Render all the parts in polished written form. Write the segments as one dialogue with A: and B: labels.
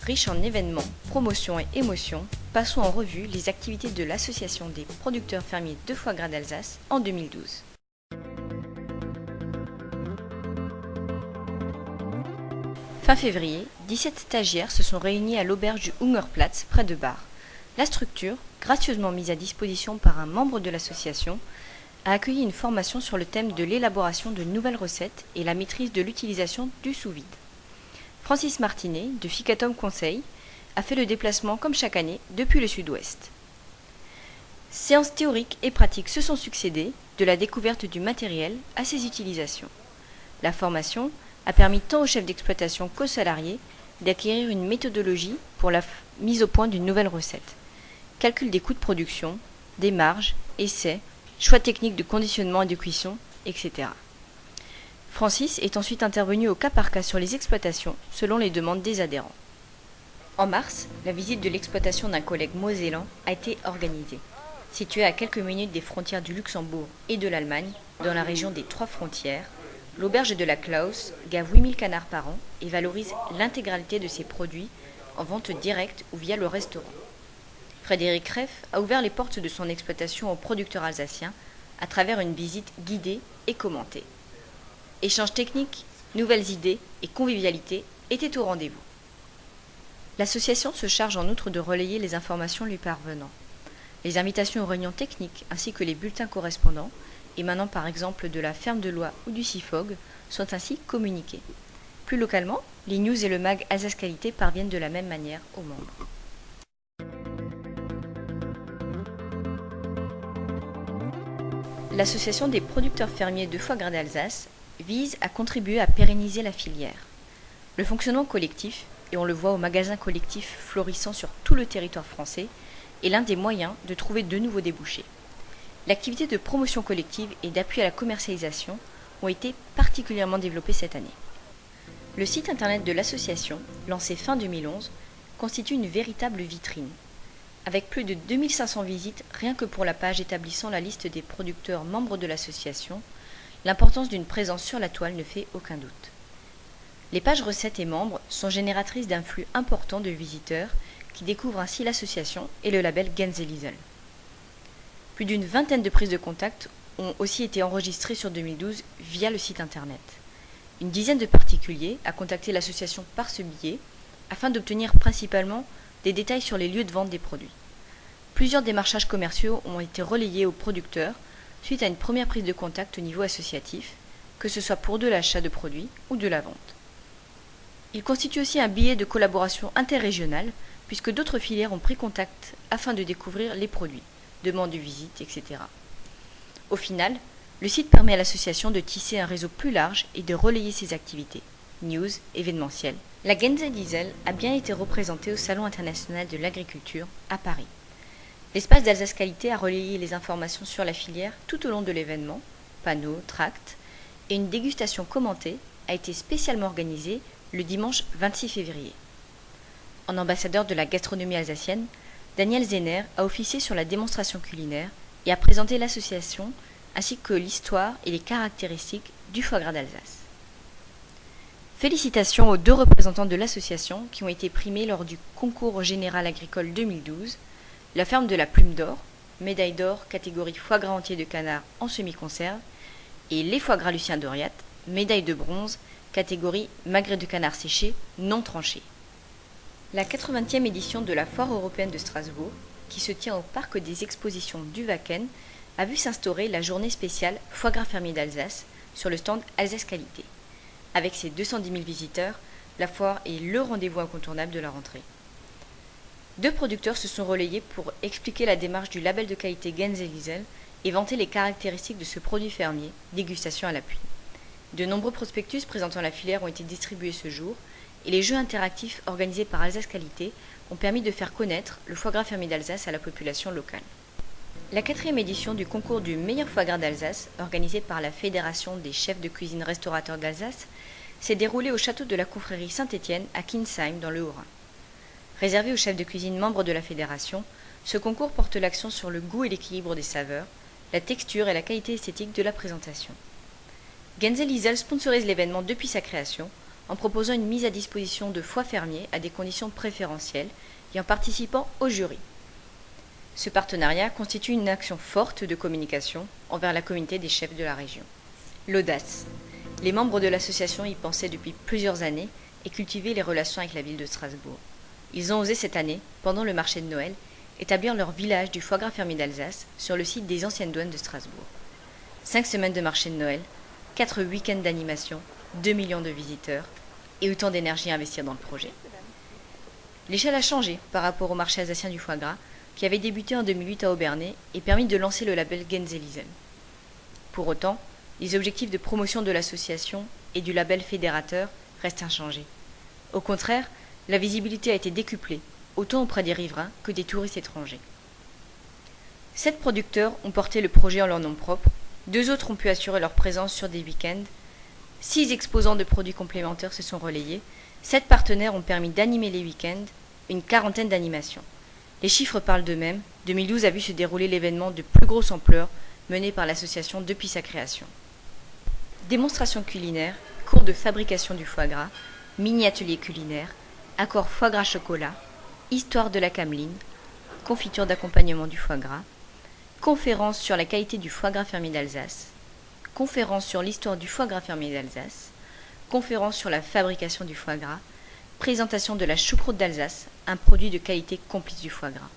A: Riche en événements, promotions et émotions, passons en revue les activités de l'Association des producteurs fermiers de foie gras d'Alsace en 2012. Fin février, 17 stagiaires se sont réunis à l'auberge du Hungerplatz près de Bar. La structure, gracieusement mise à disposition par un membre de l'association, a accueilli une formation sur le thème de l'élaboration de nouvelles recettes et la maîtrise de l'utilisation du sous-vide. Francis Martinet, de Ficatum Conseil, a fait le déplacement comme chaque année depuis le sud-ouest. Séances théoriques et pratiques se sont succédées, de la découverte du matériel à ses utilisations. La formation a permis tant aux chefs d'exploitation qu'aux salariés d'acquérir une méthodologie pour la mise au point d'une nouvelle recette. Calcul des coûts de production, des marges, essais, choix techniques de conditionnement et de cuisson, etc. Francis est ensuite intervenu au cas par cas sur les exploitations selon les demandes des adhérents. En mars, la visite de l'exploitation d'un collègue mosellan a été organisée. Située à quelques minutes des frontières du Luxembourg et de l'Allemagne, dans la région des Trois Frontières, l'auberge de la Klaus gave 8000 canards par an et valorise l'intégralité de ses produits en vente directe ou via le restaurant. Frédéric Reff a ouvert les portes de son exploitation aux producteurs alsaciens à travers une visite guidée et commentée. Échanges techniques, nouvelles idées et convivialité étaient au rendez-vous. L'association se charge en outre de relayer les informations lui parvenant. Les invitations aux réunions techniques ainsi que les bulletins correspondants, émanant par exemple de la ferme de Loie ou du CIFOG, sont ainsi communiqués. Plus localement, les news et le mag Alsace Qualité parviennent de la même manière aux membres. L'Association des producteurs fermiers de foie gras d'Alsace vise à contribuer à pérenniser la filière. Le fonctionnement collectif, et on le voit aux magasins collectifs florissant sur tout le territoire français, est l'un des moyens de trouver de nouveaux débouchés. L'activité de promotion collective et d'appui à la commercialisation ont été particulièrement développées cette année. Le site internet de l'association, lancé fin 2011, constitue une véritable vitrine. Avec plus de 2500 visites rien que pour la page établissant la liste des producteurs membres de l'association, l'importance d'une présence sur la toile ne fait aucun doute. Les pages recettes et membres sont génératrices d'un flux important de visiteurs qui découvrent ainsi l'association et le label Gänselisel. Plus d'une vingtaine de prises de contact ont aussi été enregistrées sur 2012 via le site internet. Une dizaine de particuliers a contacté l'association par ce biais afin d'obtenir principalement des détails sur les lieux de vente des produits. Plusieurs démarchages commerciaux ont été relayés aux producteurs suite à une première prise de contact au niveau associatif, que ce soit pour de l'achat de produits ou de la vente. Il constitue aussi un billet de collaboration interrégionale, puisque d'autres filières ont pris contact afin de découvrir les produits, demandes de visite, etc. Au final, le site permet à l'association de tisser un réseau plus large et de relayer ses activités, news, événementiels. La Gänselisel a bien été représentée au Salon international de l'agriculture à Paris. L'espace d'Alsace Qualité a relayé les informations sur la filière tout au long de l'événement, panneaux, tracts, et une dégustation commentée a été spécialement organisée le dimanche 26 février. En ambassadeur de la gastronomie alsacienne, Daniel Zenner a officié sur la démonstration culinaire et a présenté l'association ainsi que l'histoire et les caractéristiques du foie gras d'Alsace. Félicitations aux deux représentants de l'association qui ont été primés lors du concours général agricole 2012, la ferme de la Plume d'Or, médaille d'or catégorie foie gras entier de canard en semi-conserve, et les foie gras Lucien Doriat, médaille de bronze catégorie magret de canard séché non tranché. La 80e édition de la Foire européenne de Strasbourg, qui se tient au parc des expositions du Wacken, a vu s'instaurer la journée spéciale Foie gras fermier d'Alsace sur le stand Alsace Qualité. Avec ses 210 000 visiteurs, la foire est le rendez-vous incontournable de la rentrée. Deux producteurs se sont relayés pour expliquer la démarche du label de qualité Gänselisel et vanter les caractéristiques de ce produit fermier, dégustation à l'appui. De nombreux prospectus présentant la filière ont été distribués ce jour et les jeux interactifs organisés par Alsace Qualité ont permis de faire connaître le foie gras fermier d'Alsace à la population locale. La 4e édition du concours du meilleur foie gras d'Alsace, organisé par la Fédération des chefs de cuisine restaurateurs d'Alsace, s'est déroulée au château de la confrérie Saint-Étienne à Kinsheim dans le Haut-Rhin. Réservé aux chefs de cuisine membres de la fédération, ce concours porte l'accent sur le goût et l'équilibre des saveurs, la texture et la qualité esthétique de la présentation. Gänselisel sponsorise l'événement depuis sa création, en proposant une mise à disposition de foie fermiers à des conditions préférentielles et en participant au jury. Ce partenariat constitue une action forte de communication envers la communauté des chefs de la région. L'audace. Les membres de l'association y pensaient depuis plusieurs années et cultivaient les relations avec la ville de Strasbourg. Ils ont osé cette année, pendant le marché de Noël, établir leur village du foie gras fermier d'Alsace sur le site des anciennes douanes de Strasbourg. 5 semaines de marché de Noël, 4 week-ends d'animation, 2 millions de visiteurs et autant d'énergie à investir dans le projet. L'échelle a changé par rapport au marché alsacien du foie gras qui avait débuté en 2008 à Obernai et permis de lancer le label Gänseelisen. Pour autant, les objectifs de promotion de l'association et du label fédérateur restent inchangés. Au contraire, la visibilité a été décuplée, autant auprès des riverains que des touristes étrangers. 7 producteurs ont porté le projet en leur nom propre, 2 autres ont pu assurer leur présence sur des week-ends, 6 exposants de produits complémentaires se sont relayés, 7 partenaires ont permis d'animer les week-ends, une 40aine d'animations. Les chiffres parlent d'eux-mêmes, 2012 a vu se dérouler l'événement de plus grosse ampleur mené par l'association depuis sa création. Démonstrations culinaires, cours de fabrication du foie gras, mini-ateliers culinaires, accord foie gras chocolat, histoire de la cameline, confiture d'accompagnement du foie gras, conférence sur la qualité du foie gras fermier d'Alsace, conférence sur l'histoire du foie gras fermier d'Alsace, conférence sur la fabrication du foie gras, présentation de la choucroute d'Alsace, un produit de qualité complice du foie gras.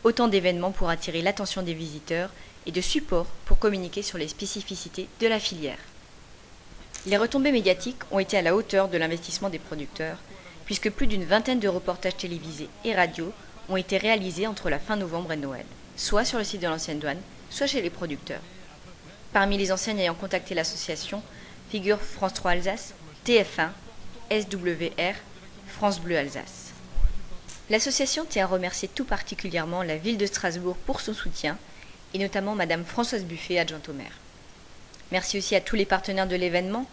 A: Autant d'événements pour attirer l'attention des visiteurs et de supports pour communiquer sur les spécificités de la filière. Les retombées médiatiques ont été à la hauteur de l'investissement des producteurs, puisque plus d'une vingtaine de reportages télévisés et radio ont été réalisés entre la fin novembre et Noël, soit sur le site de l'ancienne douane, soit chez les producteurs. Parmi les enseignes ayant contacté l'association figurent France 3 Alsace, TF1, SWR, France Bleu Alsace. L'association tient à remercier tout particulièrement la ville de Strasbourg pour son soutien, et notamment Madame Françoise Buffet, adjointe au maire. Merci aussi à tous les partenaires de l'événement,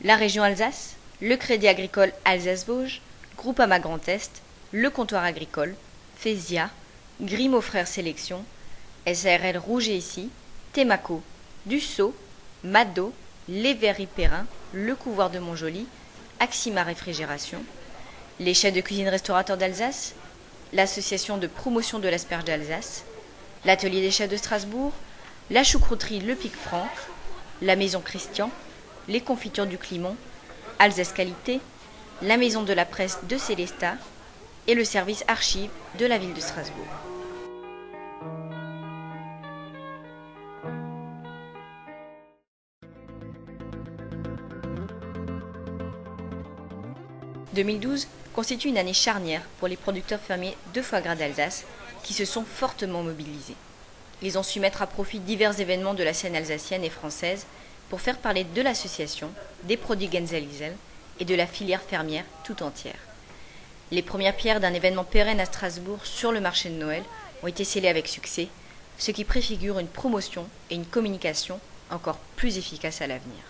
A: la région Alsace, le Crédit Agricole Alsace-Vosges, Groupama Grand Est, le Comptoir Agricole, Fésia, Grimaud Frères Sélection, SARL Rouge et Ici, Temaco, Dussault, Mado, Les Verreries Perrin, le Couvoir de Montjoly, Axima Réfrigération, les chefs de cuisine restaurateurs d'Alsace, l'association de promotion de l'asperge d'Alsace, l'atelier des chefs de Strasbourg, la choucrouterie Le Pic-Franc, la maison Christian, les confitures du Climont, Alsace Qualité, la maison de la presse de Célestat et le service archives de la ville de Strasbourg. « 2012 constitue une année charnière pour les producteurs fermiers de foie gras d'Alsace qui se sont fortement mobilisés. Ils ont su mettre à profit divers événements de la scène alsacienne et française pour faire parler de l'association, des produits Gänseelisen et de la filière fermière tout entière. Les premières pierres d'un événement pérenne à Strasbourg sur le marché de Noël ont été scellées avec succès, ce qui préfigure une promotion et une communication encore plus efficaces à l'avenir.